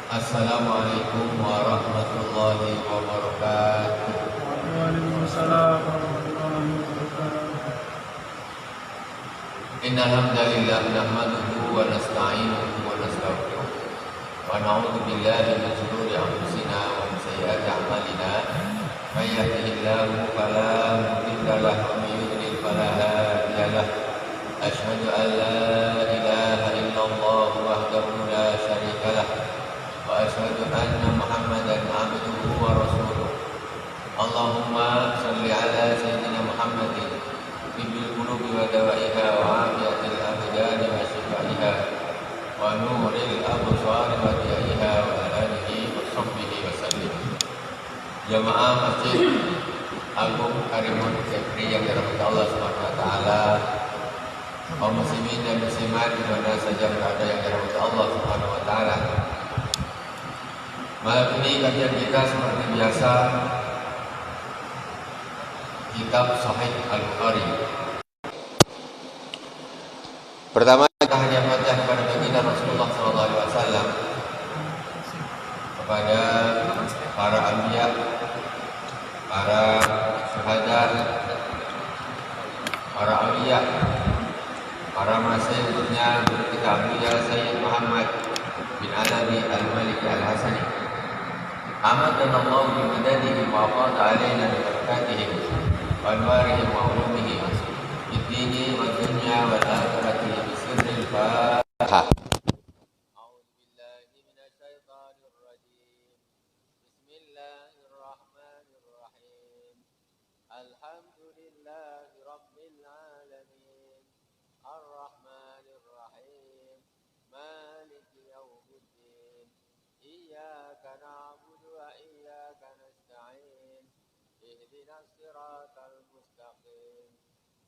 Assalamualaikum warahmatullahi wabarakatuh. Waalaikumsalam warahmatullahi wabarakatuh. Innal hamdalillah nahmaduhu wa nasta'inuhu wa nastaghfiruh wa na'udzu billahi min shururi anfusina wa min sayyiati a'malina. May yahdihillahu fala mudilla lahu wa may yudlil fala hadiya lahu. Asyhadu an la ilaha illallah wahdahu la syarika lahu wa asyhadu anna Muhammadan abduhu wa rasuluh. Allahumma salli ala sayyidina Muhammadin tibbil qulubi wa dawaiha wa afiyatil abdani wa shifaiha wa nuril absari wa diyaiha wa alihi wa sahbihi wa sallim. Jamaah Masjid Agung Karimun Kepri yang dirahmati Allah Subhanahu wa taala, kaum muslimin dan muslimat di mana saja berada yang dirahmati Allah Subhanahu wa taala. Malam ini kajian kita seperti biasa Kitab Sahih Al-Bukhari. Pertama kita hanya baca kepada baginda Rasulullah SAW, kepada para anbiya, para syuhada, para awliya, para masyayikh kita Abuya Sayyid Muhammad bin Alawi Al-Maliki Al-Hasani. Amadana Allah bi madadihi wa afada alaina bi barakatihim وأنوارهم وعلومهم في الدين والدنيا والآخرة بسر الفاتحة. أعوذ بالله من الشيطان الرجيم. بسم الله الرحمن الرحيم. الحمد لله رب العالمين الرحمن الرحيم مالك يوم الدين إياك نعبد وإياك نستعين اهدنا الصراط المستقيم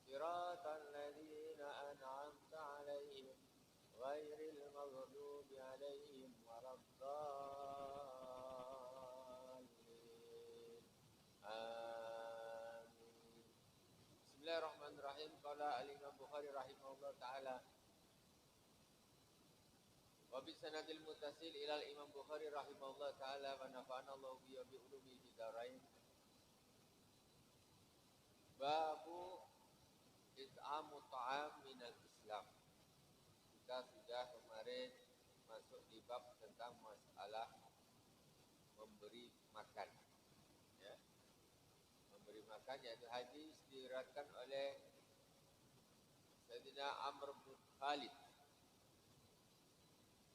صراط الذين أنعمت عليهم غير المغضوب عليهم ولا الضالين آمين. بسم الله الرحمن الرحيم. قال الإمام البخاري رحمه الله تعالى وبسند المتصل إلى الإمام البخاري رحمه الله تعالى ونفعنا الله به وبعلومه في الدارين. Babu it'amu ta'am minal Islam. Kita sudah kemarin masuk di bab tentang masalah memberi makan. Ya. Memberi makan yaitu hadis diriwayatkan oleh Sayyidina Amr bin Khalid.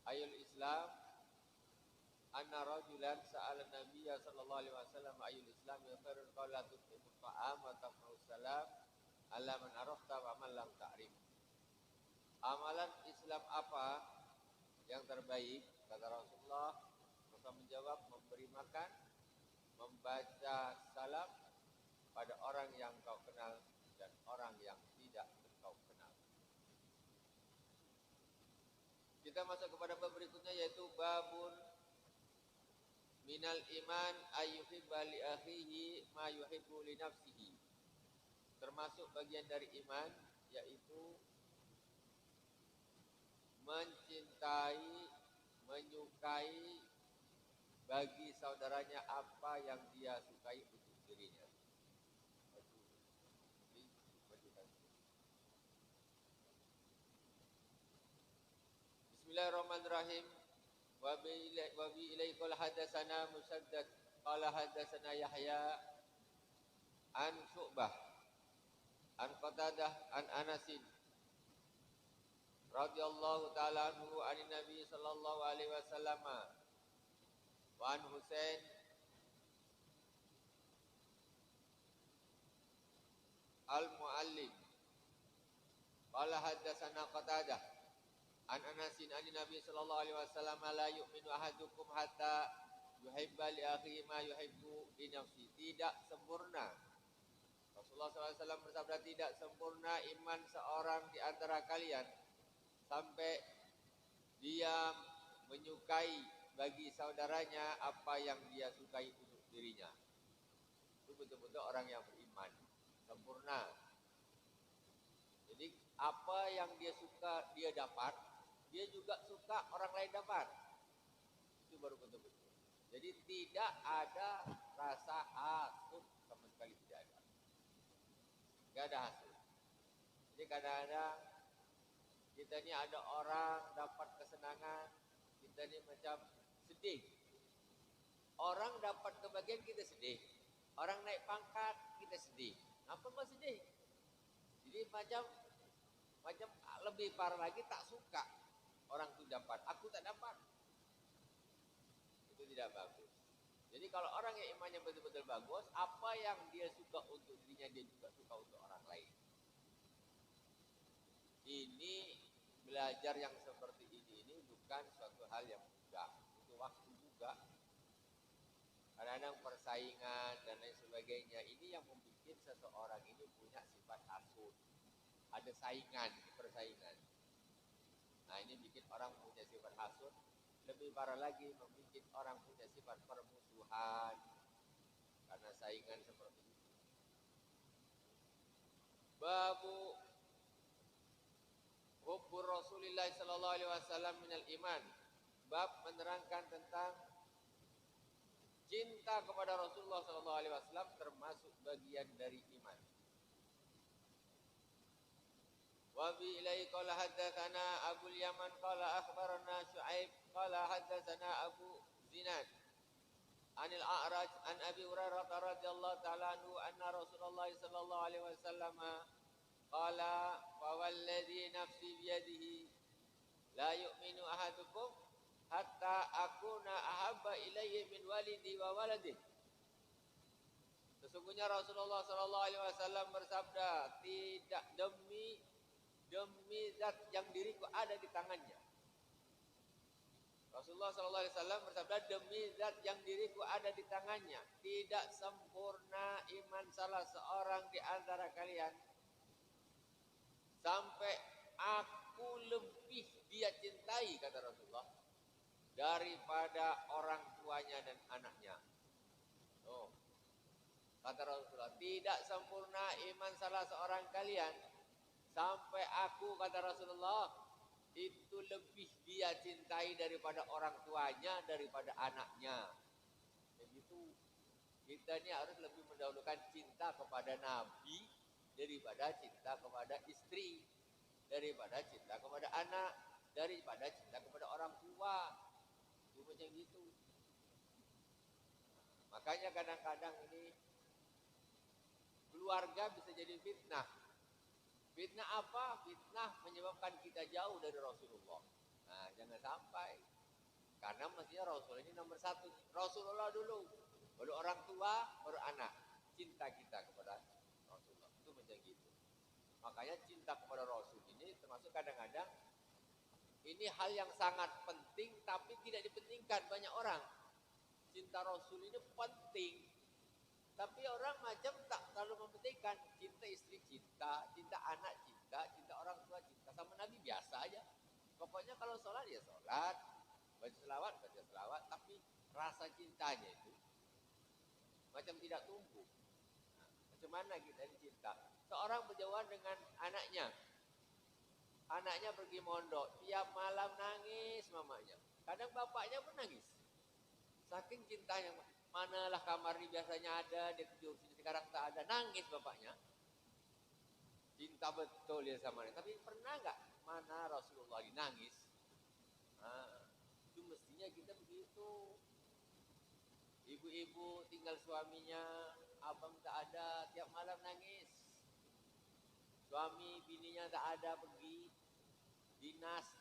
Ayul Islam anna rajulan sa'ala Nabiyya sallallahu alaihi wasallam ayul Islam ya khairul qala tut'imu ta'am wa tafra'us salam ala man arafta wa man lam ta'rif. Amalan Islam apa yang terbaik? Kata Rasulullah. Rasul menjawab, memberi makan, membaca salam pada orang yang kau kenal dan orang yang tidak kau kenal. Kita masuk kepada bab berikutnya yaitu babun minal iman ayyuhibba li akhihi ma yuhibbu li nafsihi. Termasuk bagian dari iman yaitu mencintai, menyukai bagi saudaranya apa yang dia sukai untuk dirinya. Bismillahirrahmanirrahim. Wa bi ilaikal hadatsana Musaddad qala hadatsana Yahya an Syu'bah an Qatadah an Anasin radhiyallahu ta'ala anhu an Nabi sallallahu alaihi wasallam wa an Husain al-Muallim qala hadatsana Qatadah an Anasin an Nabi sallallahu alaihi wasallam la yu'minu ahadukum hatta yuhibba li akhihi ma yuhibbu li nafsi. Tidak sempurna. Rasulullah SAW bersabda, tidak sempurna iman seorang di antara kalian sampai dia menyukai bagi saudaranya apa yang dia sukai untuk dirinya. Itu betul-betul orang yang beriman sempurna. Jadi apa yang dia suka dia dapat, dia juga suka orang lain dapat. Itu baru betul-betul. Jadi tidak ada rasa hasud sama sekali, tidak ada. Tidak ada hasud. Jadi kadang-kadang kita ini ada orang dapat kesenangan, kita ini macam sedih. Orang dapat kebahagiaan kita sedih. Orang naik pangkat kita sedih. Apa kau sedih? Jadi macam lebih parah lagi, tak suka orang itu dapat, aku tak dapat. Itu tidak bagus. Jadi kalau orang yang imannya betul-betul bagus, apa yang dia suka untuk dirinya, dia juga suka untuk orang lain. Ini belajar yang seperti ini bukan suatu hal yang mudah. Itu waktu juga. Kadang-kadang persaingan dan lain sebagainya, ini yang membuat seseorang ini punya sifat hasud. Ada saingan, persaingan. Nah ini bikin orang punya sifat hasud. Lebih parah lagi, membuat orang punya sifat permusuhan karena saingan seperti itu. Babu hubbur Rasulillah sallallahu alaihi wasallam minal iman. Bab menerangkan tentang cinta kepada Rasulullah sallallahu alaihi wasallam termasuk bagian dari iman. Wa bi ilaihi qala haddatsana Abu Yaman qala akhbarana Syu'aib qala haddatsana Abu Zinad anil A'raj an Abi Hurairah radhiyallahu ta'ala anhu anna Rasulullah sallallahu alaihi wasallam qala fa walladhi nafsi bi yadihi la yu'minu ahadukum hatta akuna ahabba ilayhi min walidi wa waladihi. Sesungguhnya Rasulullah sallallahu alaihi wasallam bersabda, tidak demi zat yang diriku ada di tangannya. Rasulullah sallallahu alaihi wasallam bersabda, demi zat yang diriku ada di tangannya, tidak sempurna iman salah seorang di antara kalian sampai aku lebih dia cintai, kata Rasulullah, daripada orang tuanya dan anaknya. Oh, kata Rasulullah, tidak sempurna iman salah seorang kalian sampai aku, kata Rasulullah, itu lebih dia cintai daripada orang tuanya, daripada anaknya. Begitu. Kita ini harus lebih mendahulukan cinta kepada Nabi daripada cinta kepada istri, daripada cinta kepada anak, daripada cinta kepada orang tua. Itu macam gitu. Makanya kadang-kadang ini keluarga bisa jadi fitnah. Fitnah apa? Fitnah menyebabkan kita jauh dari Rasulullah. Nah, jangan sampai. Karena mestinya Rasul ini nomor satu. Rasulullah dulu. Baru orang tua, baru anak. Cinta kita kepada Rasulullah. Itu macam gitu. Makanya cinta kepada Rasul ini termasuk kadang-kadang ini hal yang sangat penting tapi tidak dipentingkan banyak orang. Cinta Rasul ini penting. Tapi orang macam tak terlalu mementingkan. Cinta istri cinta, cinta anak cinta, cinta orang tua cinta. Sama Nabi biasa aja. Pokoknya kalau sholat ya sholat, baca selawat. Tapi rasa cintanya itu macam tidak tumbuh. Nah, macam mana kita ini cinta? Seorang berjauhan dengan anaknya. Anaknya pergi mondok, tiap malam nangis mamanya. Kadang bapaknya pun nangis. Saking cintanya. Manalah kamar ini biasanya ada, dia tidur sini, sekarang tak ada. Nangis bapaknya. Cinta betul dia sama dia. Tapi pernah enggak mana Rasulullah ini nangis? Nah, itu mestinya kita begitu. Ibu-ibu tinggal suaminya, abang tak ada, tiap malam nangis. Suami bininya tak ada, pergi dinas.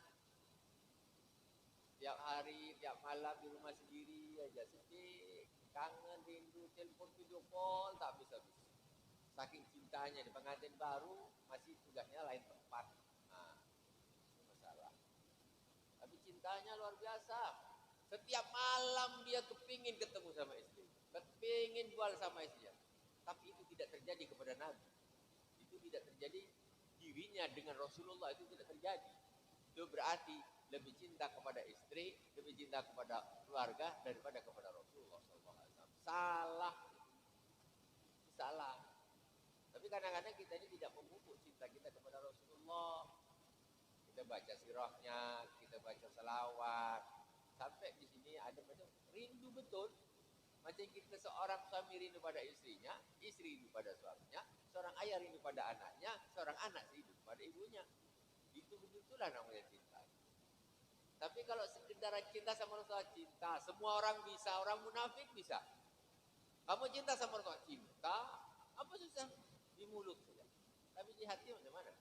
Tiap hari, tiap malam di rumah sendiri aja, sedih. Kangen, rindu, telepon, video call, tak habis-habis. Saking cintanya, di pengantin baru, masih tugasnya lain tempat. Nah, itu masalah. Tapi cintanya luar biasa. Setiap malam dia kepingin ketemu sama istri. Kepingin bual sama istrinya. Tapi itu tidak terjadi kepada Nabi. Itu tidak terjadi dirinya dengan Rasulullah, itu tidak terjadi. Itu berarti lebih cinta kepada istri, lebih cinta kepada keluarga daripada kepada Rasulullah SAW. Salah. Tapi kadang-kadang kita ini tidak memupuk cinta kita kepada Rasulullah. Kita baca sirahnya, kita baca selawat. Sampai di sini Adam itu rindu betul. Macam kita seorang suami rindu pada istrinya, istri rindu pada suaminya, seorang ayah rindu pada anaknya, seorang anak rindu pada ibunya. Itu begitulah namanya cinta. Tapi kalau sekedar cinta sama Rasulullah, cinta semua orang bisa, orang munafik bisa. Kamu cinta sama Rasulullah, cinta, apa susah? Di mulut saja. Tapi di hati macam mana?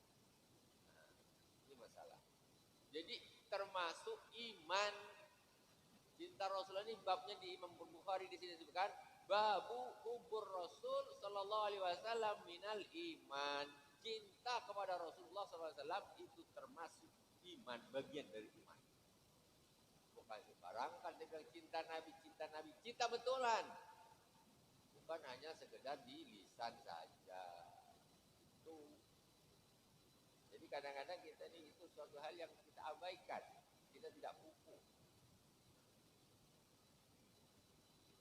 Nah, ini masalah. Jadi termasuk iman cinta Rasulullah ini babnya di Imam Bukhari di sini disebutkan babu kubur Rasul sallallahu alaihi wasallam minal iman. Cinta kepada Rasulullah sallallahu alaihi wasallam itu termasuk iman, bagian dari iman. Bukan sembarang kan dia bilang cinta Nabi, cinta betulan. Bukan hanya sekedar di lisan saja. Itu. Jadi kadang-kadang kita ini itu suatu hal yang kita abaikan, kita tidak pupuk.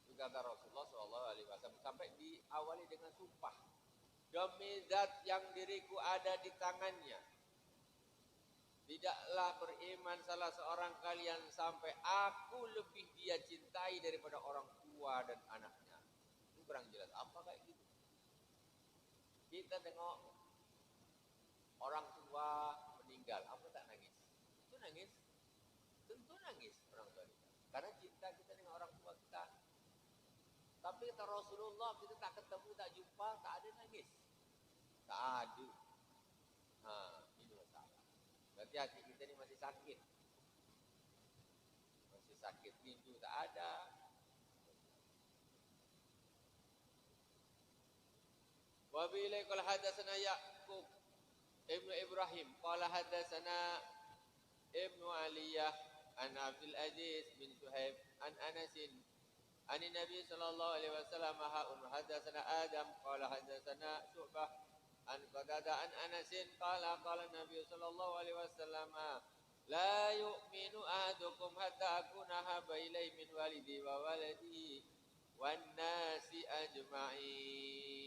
Juga kata Rasulullah SAW sampai diawali dengan sumpah. Demi zat yang diriku ada di tangannya, tidaklah beriman salah seorang kalian sampai aku lebih dia cintai daripada orang tua dan anaknya. Itu kurang jelas. Apa kayak gitu? Kita tengok orang tua meninggal, apa tak nangis? Itu nangis. Tentu nangis orang tua kita. Karena cinta kita dengan orang tua kita. Tapi kata Rasulullah, kita tak ketemu, tak jumpa, tak ada nangis. Tak ada. Nah, ini masalah. Berarti hati kita ini masih sakit. Masih sakit, rindu tak ada. Wa billahi qala hadatsana Yaqub Ibnu Ibrahim qala hadatsana Ibnu Aliyah an Abdul Aziz bin Suhaib an Anasin عن النبي صلى الله عليه وسلم حدثنا آدم قال حدثنا شعبة عن قتادة عن أنس قال قال النبي صلى الله عليه وسلم لا يؤمن أحدكم حتى أكون أحب إليه من والدي وولدي والناس أجمعين.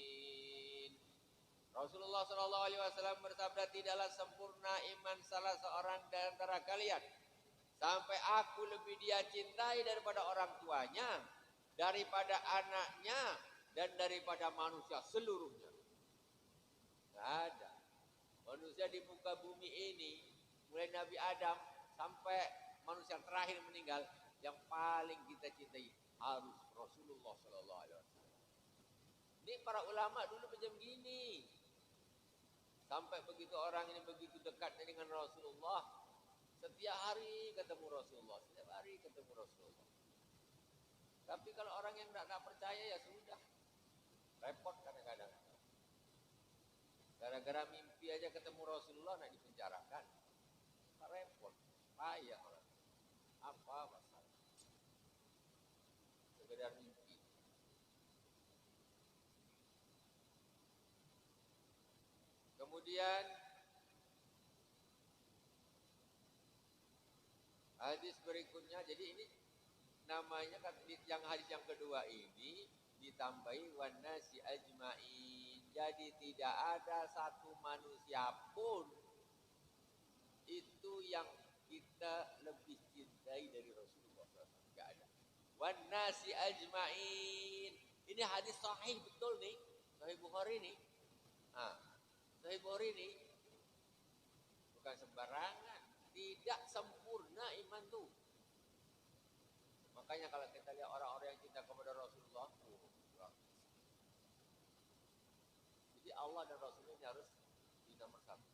Rasulullah sallallahu alaihi wasallam bersabda, tidaklah sempurna iman salah seorang di antara kalian sampai aku lebih dia cintai daripada orang tuanya, daripada anaknya, dan daripada manusia seluruhnya. Tidak ada manusia di muka bumi ini, mulai Nabi Adam sampai manusia terakhir meninggal, yang paling kita cintai harus Rasulullah sallallahu alaihi wasallam. Ini para ulama dulu macam gini. Sampai begitu orang ini begitu dekat dengan Rasulullah, setiap hari ketemu Rasulullah, setiap hari ketemu Rasulullah. Tapi kalau orang yang tidak percaya ya sudah, repot kadang-kadang. Gara-gara mimpi aja ketemu Rasulullah nak dipenjarakan, repot, payah orang. Apa masalah? Sekedar mimpi. Kemudian hadis berikutnya, jadi ini namanya yang hadis yang kedua ini ditambahi wanasi ajmain. Jadi tidak ada satu manusia pun itu yang kita lebih cintai dari Rasulullah SAW. Tidak ada. Wanasi ajmain. Ini hadis sahih betul nih, Sahih Bukhari nih. Sahih Bukhari ini bukan sembarangan, tidak sempurna iman tuh. Makanya kalau kita lihat orang-orang yang cinta kepada Rasulullah, jadi Allah dan Rasulullah harus di nomor satu.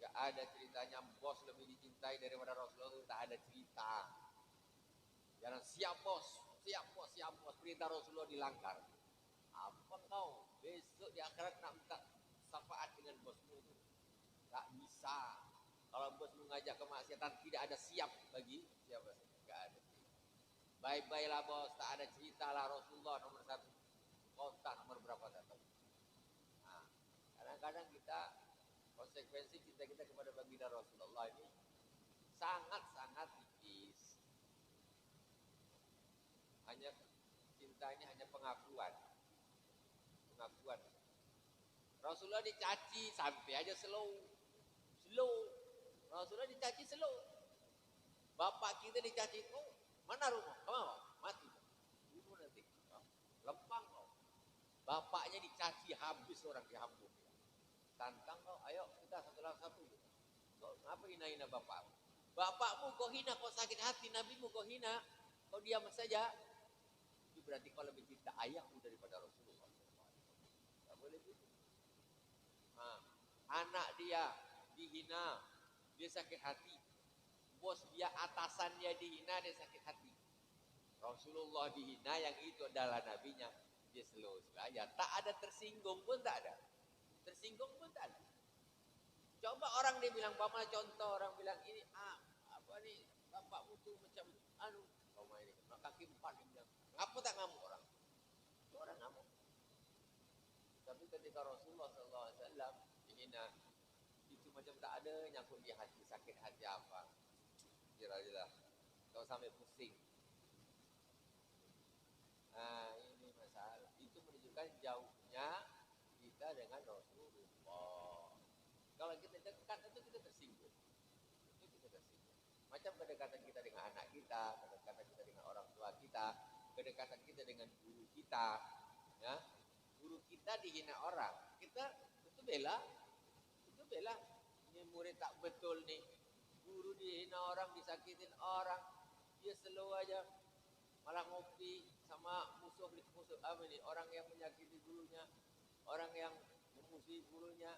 Gak ada ceritanya bos lebih dicintai daripada Rasulullah, itu tak ada cerita. Jangan siap bos, perintah Rasulullah dilanggar. Apa kau besok di akhirat nak minta syafaat dengan bosmu itu? Tak bisa. Kalau bos mengajak kemaksiatan, tidak ada siap bagi siapa saja. Tidak ada. Bye-bye lah bos, tak ada cerita lah Rasulullah nomor satu. Kontak nomor berapa tak tahu. Nah, kadang-kadang kita konsekuensi cinta kita kepada baginda Rasulullah ini sangat-sangat tipis. Hanya cinta ini hanya pengakuan. Rasulullah dicaci sampai aja slow Slow. Rasulullah dicaci slow. Bapak kita dicaci, oh mana rumah? Kamu mati. Bunuh nanti. Lempang kau. Bapaknya dicaci habis orang dihambur. Tantang kau, ayo kita satu lawan satu. Kau ngapa hina-hina bapakmu? Bapakmu kau hina, kau sakit hati. Nabimu kau hina, kau diam saja. Itu berarti kau lebih cinta ayahmu daripada Rasulullah. Tak boleh gitu. Anak dia dihina, dia sakit hati. Bos dia atasannya dihina, dia sakit hati. Rasulullah dihina, yang itu adalah nabinya, dia slow saja. Tak ada tersinggung pun tak ada. Tersinggung pun tak ada. Coba orang dia bilang, paman contoh orang bilang ini apa nih bapakmu tuh macam paman ini kaki empat dia bilang, ngapa tak ngamuk orang? Itu orang ngamuk. Tapi ketika Rasulullah SAW dihina, itu macam tak ada nyangkut di hati, sakit hati apa. Kira-kira kau sampai pusing. Ini masalah. Itu menunjukkan jauhnya kita dengan Rasulullah. Kalau kita dekat itu kita tersinggung. Itu kita tersinggung. Macam kedekatan kita dengan anak kita, kedekatan kita dengan orang tua kita, kedekatan kita dengan guru kita. Ya, guru kita dihina orang, kita itu bela. Ini murid tak betul nih. Guru dihina orang, disakitin orang, dia slow aja, malah ngopi sama musuh apa nih, orang yang menyakiti gurunya, orang yang memusuhi gurunya,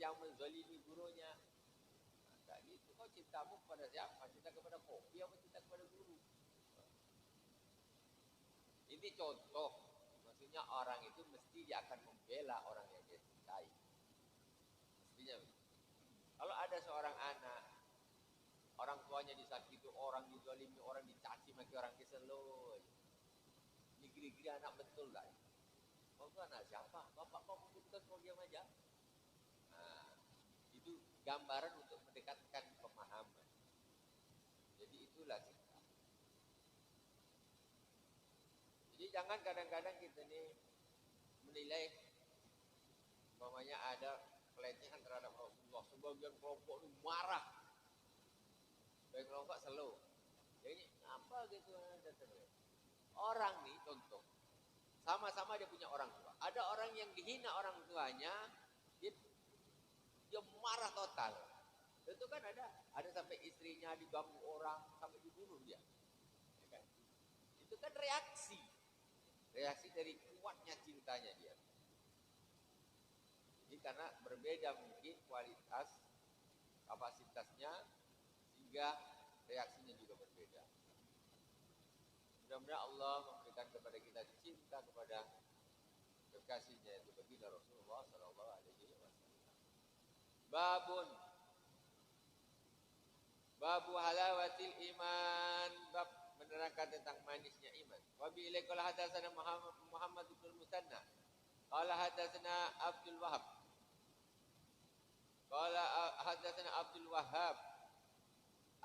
yang menzalimi gurunya. Tak gitu. Kau cintamu kepada siapa? Cinta kepada kopi atau cinta kepada guru? Ini contoh. Maksudnya orang itu mesti dia akan membela orang yang dia cintai. Mestinya. Kalau ada seorang anak, orang tuanya disakiti, orang dizalimi, orang dicaci maki, orang diseluruh. Ini gini-gini anak betul lah. Kau itu anak siapa? Bapak kau membutuhkan kau diam aja. Itu gambaran untuk mendekatkan pemahaman. Jadi itulah cinta. Jadi jangan kadang-kadang kita ini menilai umpamanya ada pelecehan terhadap Rasulullah. Sebagian kelompok itu marah. Sebagian kelompok slow. Jadi apa gitu? Orang nih contoh. Sama-sama dia punya orang tua. Ada orang yang dihina orang tuanya, dia marah total. Itu kan ada sampai istrinya diganggu orang, sampai dibunuh dia. Ya kan? Itu kan reaksi dari kuatnya cintanya dia. Jadi karena berbeda mungkin kualitas, kapasitasnya, sehingga reaksinya juga berbeda. Mudah-mudahan Allah memberikan kepada kita cinta kepada kekasihnya, yaitu baginda Rasulullah Sallallahu Alaihi Wasallam. Babu halawatil iman, bab menerangkan tentang manisnya iman. Wa bi ilai qala hadatsana Muhammad bin Musanna qala hadatsana Abdul Wahab qala hadatsana Abdul Wahhab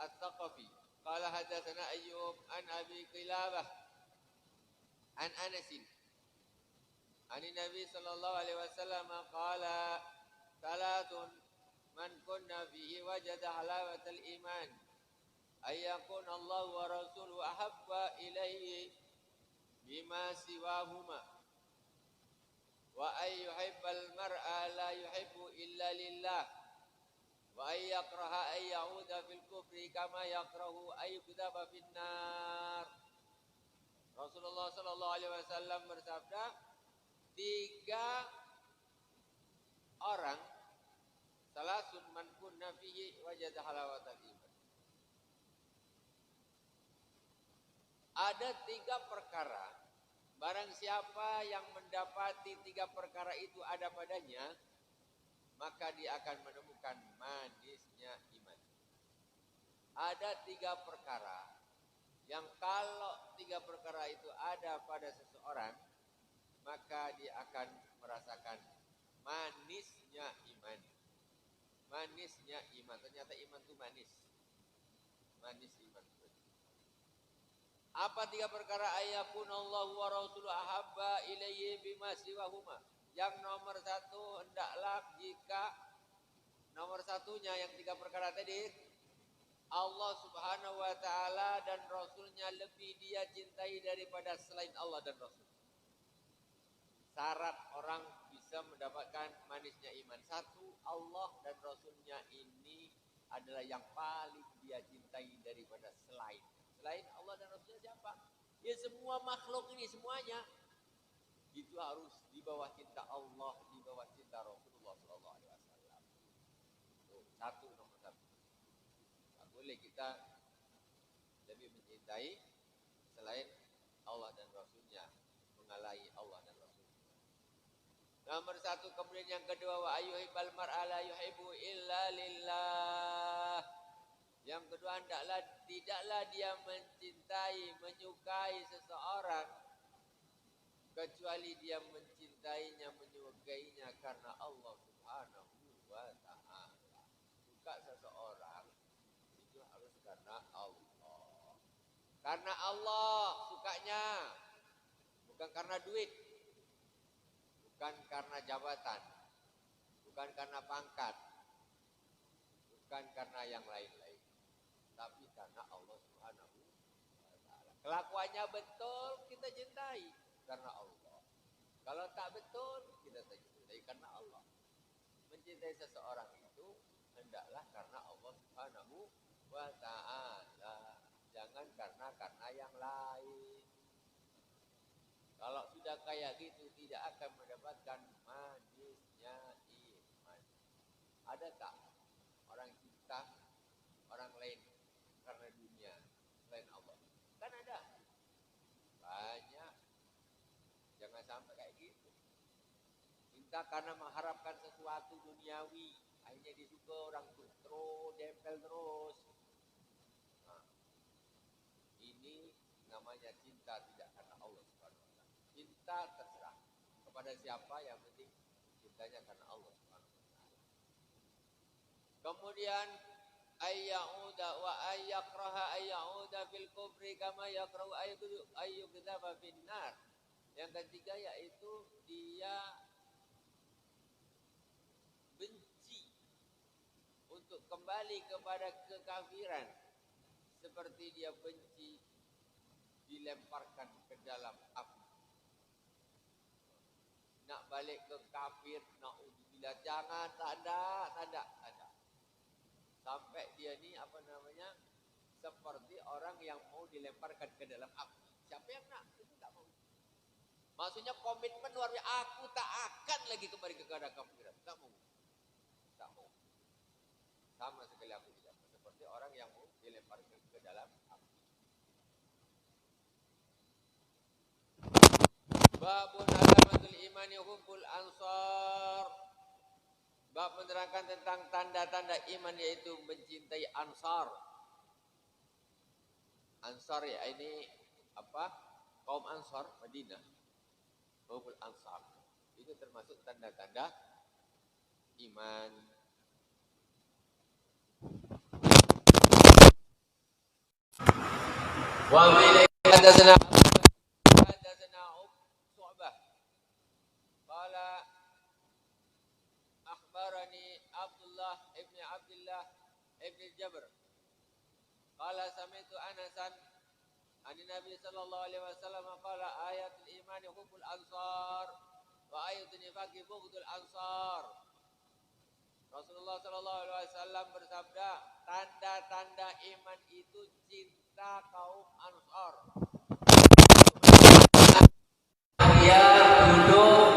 At-Thaqafi qala hadatsana Ayyub an Abi Qilabah an Anas an Nabi sallallahu alaihi wasallam qala salatun man kunna fihi wajada halawatal iman ayyakun Allah wa rasuluhu ahabba ilaihi bima siwahuma wa ayyuhibbal mar'a la yuhibbu illa lillah wa ayyakraha ayyauda fil kufri kama yakrahu ayyukdaba fin nar. Rasulullah sallallahu alaihi wasallam bersabda, 3 orang salasun man kunna fihi wajada halawatal iman. Ada 3 perkara, barang siapa yang mendapati 3 perkara itu ada padanya, maka dia akan menemukan manisnya iman. Ada 3 perkara yang kalau 3 perkara itu ada pada seseorang, maka dia akan merasakan manisnya iman. Manisnya iman. Ternyata iman itu manis. Manis iman. Apa 3 perkara? Ayakun Allah wa rasuluhu ahabba ilaihi bima siwahuma. Yang nomor 1, hendaklah jika Nomor satunya yang 3 perkara tadi, Allah Subhanahu wa taala dan Rasulnya lebih dia cintai daripada selain Allah dan Rasul. Syarat orang bisa mendapatkan manisnya iman. 1, Allah dan Rasulnya ini adalah yang paling dia cintai daripada selain. Selain Allah dan Rasulnya siapa? Ya semua makhluk ini semuanya. Itu harus di bawah cinta Allah, di bawah cinta Rasulullah sallallahu alaihi wasallam. Itu nomor satu. Tak boleh kita lebih mencintai selain Allah dan Rasulnya, mengalahi Allah dan Rasulnya. Nomor 1, kemudian yang kedua, wa ayyuhibbal mar'a la yuhibbu illa lillah. Yang kedua, tidaklah dia mencintai, menyukai seseorang kecuali dia mencintainya, menyukainya karena Allah Subhanahu wa ta'ala. Suka seseorang itu harus karena Allah. Karena Allah sukanya, bukan karena duit, bukan karena jabatan, bukan karena pangkat, bukan karena yang lain-lain, tapi karena Allah Subhanahu wa ta'ala. Kelakuannya betul, kita cintai karena Allah. Kalau tak betul, kita cintai karena Allah. Mencintai seseorang itu hendaklah karena Allah Subhanahu wa ta'ala, jangan karena yang lain. Kalau sudah kayak gitu, tidak akan mendapatkan manisnya iman. Ada tak orang cinta orang lain karena dunia selain Allah? Kan ada. Banyak. Jangan sampai kayak gitu. Cinta karena mengharapkan sesuatu duniawi, akhirnya disuka orang tuh terus, tempel terus. Nah, ini namanya cinta tidak karena Allah Subhanahu wa ta'ala. Cinta terserah kepada siapa, yang penting cintanya karena Allah Subhanahu wa ta'ala. Kemudian ayyauda wa ayyakraha ayyauda fil kufri kama yakrahu ayyudzaba fin nar. Yang ketiga yaitu dia benci untuk kembali kepada kekafiran, seperti dia benci dilemparkan ke dalam api. Nak balik ke kafir, naudzubillah, jangan, tak ada. Sampai dia ni seperti orang yang mau dilemparkan ke dalam api. Siapa yang nak? Itu tak mau. Maksudnya komitmen luar biasa. Aku tak akan lagi kembali ke keadaan kafiran. Tak mau. Sama sekali aku tidak. Seperti orang yang mau dilemparkan ke dalam api. Babun alamatul imani hubbul ansar. Bab menerangkan tentang tanda-tanda iman, yaitu mencintai ansar. Ansar ya, ini apa? Kaum Ansar Madinah. Hubbul ansar. Itu termasuk tanda-tanda iman. Wa billahi hadatsana Syu'bah. Qala akhbarani Abdullah ibn Jabr. Qala sami'tu Anasan an Nabi sallallahu alaihi wasallam qala ayatul imani hubbul ansar wa ayatul nifaqi bughdul ansar. Rasulullah sallallahu alaihi wasallam bersabda, tanda-tanda iman itu cinta kaum Ansar. Dia duduk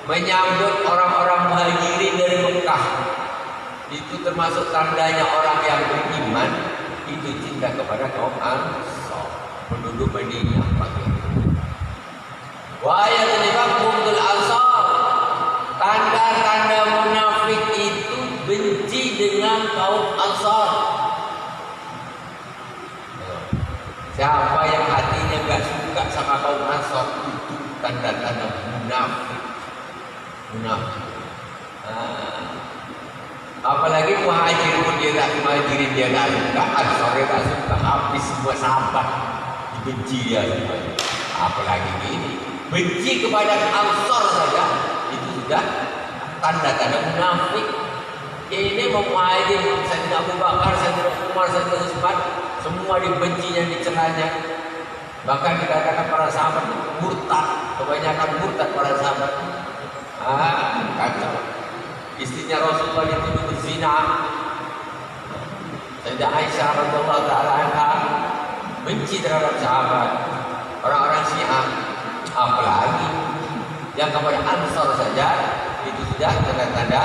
menyambut orang-orang muhajirin dari Mekah. Itu termasuk tandanya orang yang beriman, itu cinta kepada kaum Ansar, penduduk Madinah. Wa ayatul nifaq bughdul ansar. Tanda-tanda munafik itu benci dengan kaum Ansar. Siapa yang hatinya gak suka sama kaum Ansar, itu tanda-tanda munafik. Apalagi muhajir pun dia tak, muhajirin dia tak suka, Ansar dia tak suka, habis semua sahabat dibenci dia semuanya. Apalagi ini benci kepada Ansar saja, itu sudah tanda-tanda munafik. Ini Muhammad, Sayyidina Abu Bakar, Sayyidina Umar, Sayyidina Utsman, semua dibencinya, dicelanya. Bahkan dikatakan para sahabat murtad, kebanyakan murtad para sahabat. Kacau. Istrinya Rasulullah dituduh berzina. Sayyidah Aisyah radhiyallahu taala anha benci terhadap sahabat. Orang-orang Syiah, apalagi yang kepada Ansar saja itu sudah tanda-tanda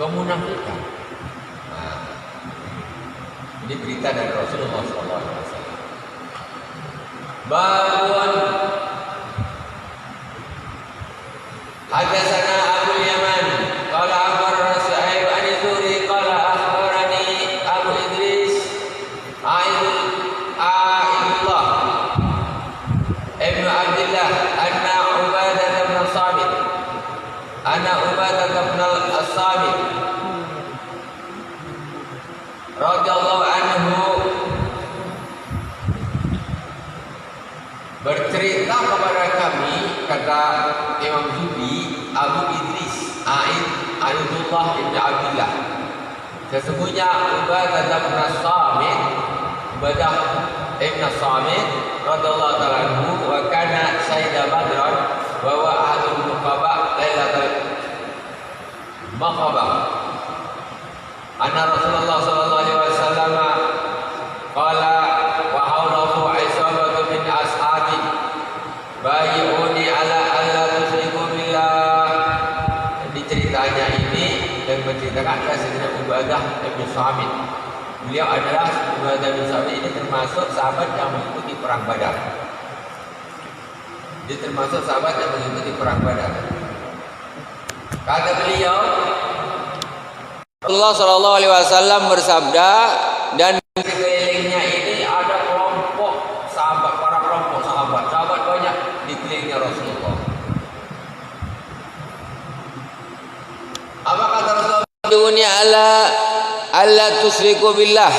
kemunafikan. Ini berita dari Rasulullah SAW. Babun hadatsana Abu Yaman qala akhbarana Sa'id an Zuhri qala akhbarani Abu Idris Aidullah ibn Abdullah anna Ubadah bin Samit radhiyallahu anhu bercerita kepada kami, kata Imam Zuhri, Abu Idris Aidullah ibn Abdullah, sesungguhnya Ubadah ibn Samit radhiyallahu ta'ala anhu wa kana Sayyida Badran wa huwa ahadul muqaba lailatul maqaba anna Rasulullah sallallahu alaihi wasallam qala wa hawlahu isabatu min ashabi bayyuni ala alla tusyriku billah. Diceritanya ini dan menceritakan Sayyidina Ubadah bin Samit. Beliau adalah Ubadah bin Samit, ini termasuk sahabat yang mengikuti perang Badar. Dia termasuk sahabat yang mengikuti perang Badar. Kata beliau, Rasulullah Shallallahu Alaihi Wasallam bersabda, dan di sekelilingnya ini ada kelompok sahabat, para kelompok sahabat banyak di kelilingnya Rasulullah. Apa kata Rasulullah? Bayuni alla tusyriku billah.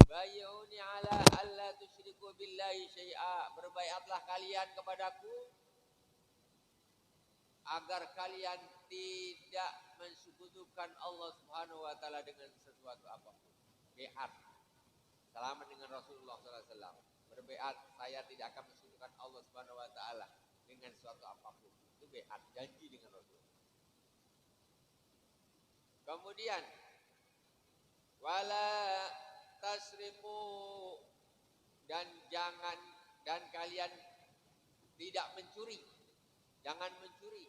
Bayuni alla tusyriku billahi syai'a. Berbaiatlah kalian kepadaku agar kalian tidak mensekutukan Allah Subhanahu wa taala dengan sesuatu apapun. Baiat. Salaman dengan Rasulullah sallallahu alaihi wasallam. Berbaiat, saya tidak akan mensekutukan Allah Subhanahu wa taala dengan sesuatu apapun. Itu baiat, janji dengan Rasul. Kemudian wala tasriqu, dan kalian tidak mencuri. Jangan mencuri.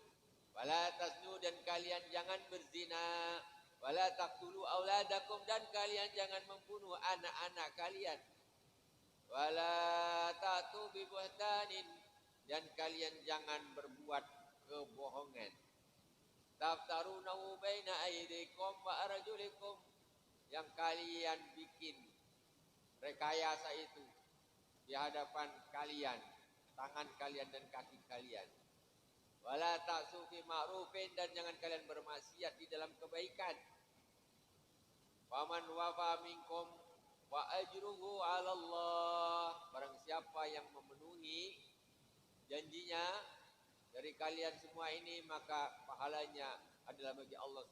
Wala tasnu, dan kalian jangan berzina. Wala taqtulu auladakum, dan kalian jangan membunuh anak-anak kalian. Wala ta'tu bi buhtanin, dan kalian jangan berbuat kebohongan. Taftarunahu baina aydikum wa arjulikum, yang kalian bikin rekayasa itu di hadapan kalian, tangan kalian dan kaki kalian. Wala ta'su fi ma'rufin, dan jangan kalian bermaksiat di dalam kebaikan. Faman wafa minkum wa ajruhu 'ala Allah, barang siapa yang memenuhi janjinya dari kalian semua ini, maka pahalanya adalah bagi Allah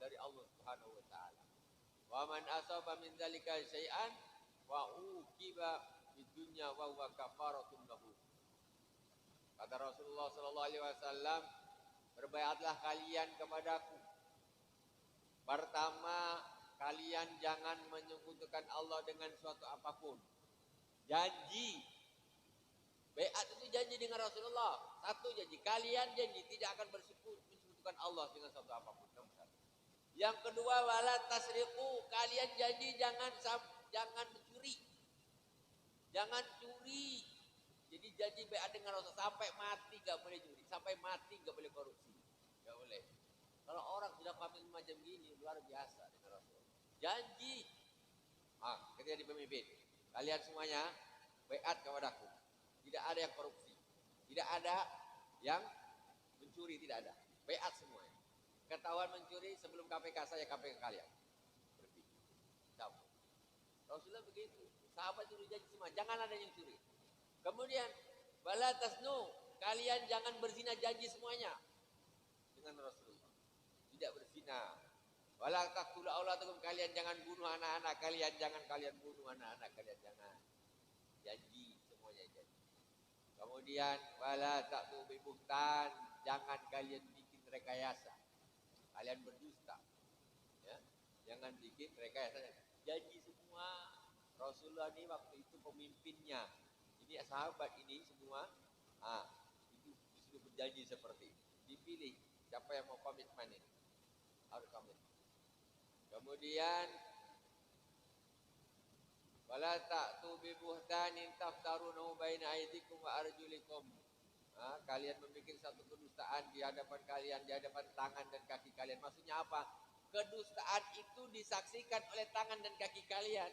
dari Allah Subhanahu wa taala. Wa man asaba min dzalika syai'an wa uqiba fid dunya wa huwa kafaratun lahu. Kata Rasulullah sallallahu alaihi wasallam, berbaiatlah kalian kepadaku. Pertama, kalian jangan menyekutukan Allah dengan suatu apapun. Janji. Baiat itu janji dengan Rasulullah. Satu janji, kalian janji tidak akan mensekutukan Allah dengan suatu apapun. Yang kedua, wala tasriqu, kalian janji jangan mencuri. Jangan curi. Jadi janji baiat dengan Rasul sampai mati enggak boleh curi, sampai mati enggak boleh korupsi. Enggak boleh. Kalau orang sudah pamit macam gini luar biasa dengan Rasul. Janji. Ketika di pemimpin, kalian semuanya baiat kepadaku. Tidak ada yang korupsi. Tidak ada yang mencuri, tidak ada. Baiat semuanya. Ketahuan mencuri sebelum KPK, saya KPK kalian. Berhenti. Cabut. Rasulullah begitu. Sahabat suruh janji semua, jangan ada yang curi. Kemudian, wala tasnu, kalian jangan berzina, janji semuanya dengan Rasulullah. Tidak Wala taqtulu auladakum, kalian jangan bunuh anak-anak kalian, jangan kalian bunuh anak-anak kalian, jangan. Janji, semuanya janji. Kemudian wala ta'tu bi buhtan, jangan kalian bikin rekayasa. Kalian berdusta. Ya. Jangan bikin rekayasa. Janji semua. Rasulullah ini waktu itu pemimpinnya. Ini sahabat ini semua itu disuruh berjanji seperti itu. Dipilih siapa yang mau komitmen ini. Harus komitmen. Kemudian wala ta'tu bi buhtanin taftarunahu baina aydikum wa arjulikum. Kalian membuat satu kedustaan di hadapan kalian, di hadapan tangan dan kaki kalian. Maksudnya apa? Kedustaan itu disaksikan oleh tangan dan kaki kalian.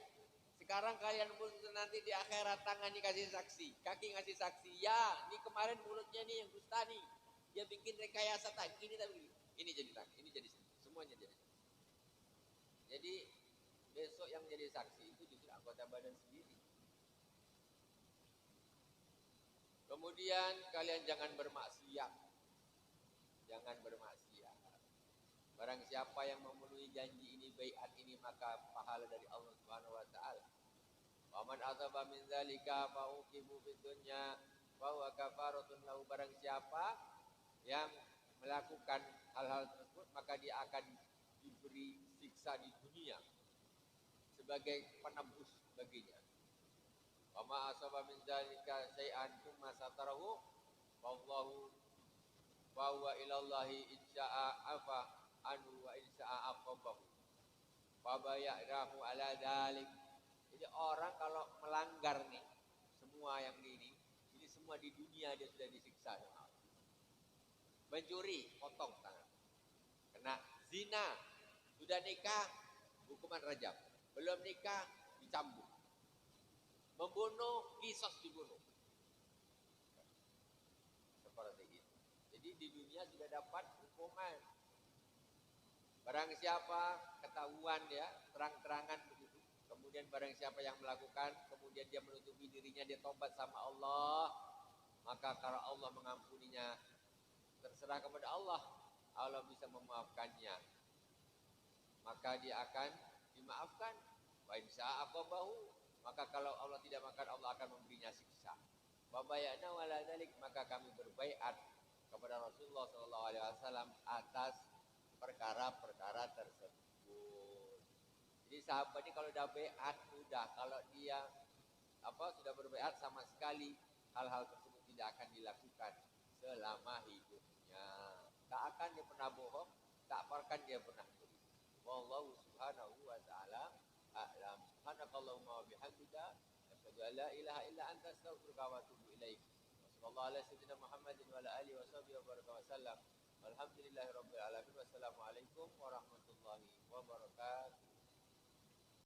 Sekarang kalian nanti di akhirat tangan dikasih saksi, kaki ngasih saksi. Ya, ini kemarin mulutnya nih yang dusta nih. Dia bikin rekayasa tak ini tapi ini jadi tangan, ini jadi semuanya jadi. Jadi besok yang jadi saksi itu justru anggota badan sendiri. Kemudian kalian jangan bermaksiat. Jangan bermaksiat. Barang siapa yang memenuhi janji ini, baiat ini, maka pahala dari Allah Subhanahu wa taala. Wa man ataba min dzalika fa uqibu fid dunya wa huwa kafaratun lahu. Barang siapa yang melakukan hal-hal tersebut, maka dia akan diberi siksa di dunia sebagai penebus baginya. Wa ma asaba min dzalika syai'an tsumma satarahu wallahu wa huwa ilallahi insya'a afa anu wa insya'a aqabahu fabayarahu ala dzalik. Jadi orang kalau melanggar nih semua yang ini semua di dunia dia sudah disiksa sama Allah. Mencuri, potong tangan. Kena zina, sudah nikah, hukuman rajam. Belum nikah, dicambuk. Membunuh, kisos dibunuh. Seperti itu. Jadi di dunia sudah dapat hukuman. Barang siapa ketahuan ya, terang-terangan begitu. Kemudian barang siapa yang melakukan, kemudian dia menutupi dirinya, dia tobat sama Allah, maka kalau Allah mengampuninya, terserah kepada Allah, Allah bisa memaafkannya. Maka dia akan dimaafkan. Wa insya aqabahu, maka kalau Allah tidak makan, Allah akan memberinya siksa. Wa bayana wala dzalik, maka kami berbaiat kepada Rasulullah sallallahu alaihi wasallam atas perkara-perkara tersebut. Jadi sahabat ini kalau udah baiat udah, kalau dia sudah berbaiat sama sekali hal-hal tersebut tidak akan dilakukan selama hidupnya. Tak akan dia pernah bohong, tak akan dia pernah bohong. Wallahu subhanahu wa ta'ala a'lam. Subhanakallahumma wa bihamdika asyhadu an la ilaha illa anta astaghfiruka wa atubu ilaik. Wassallallahu ala sayyidina Muhammadin wa ala alihi wa sahbihi wa baraka wa sallam. Walhamdulillahirabbil alamin. Wassalamualaikum warahmatullahi wabarakatuh.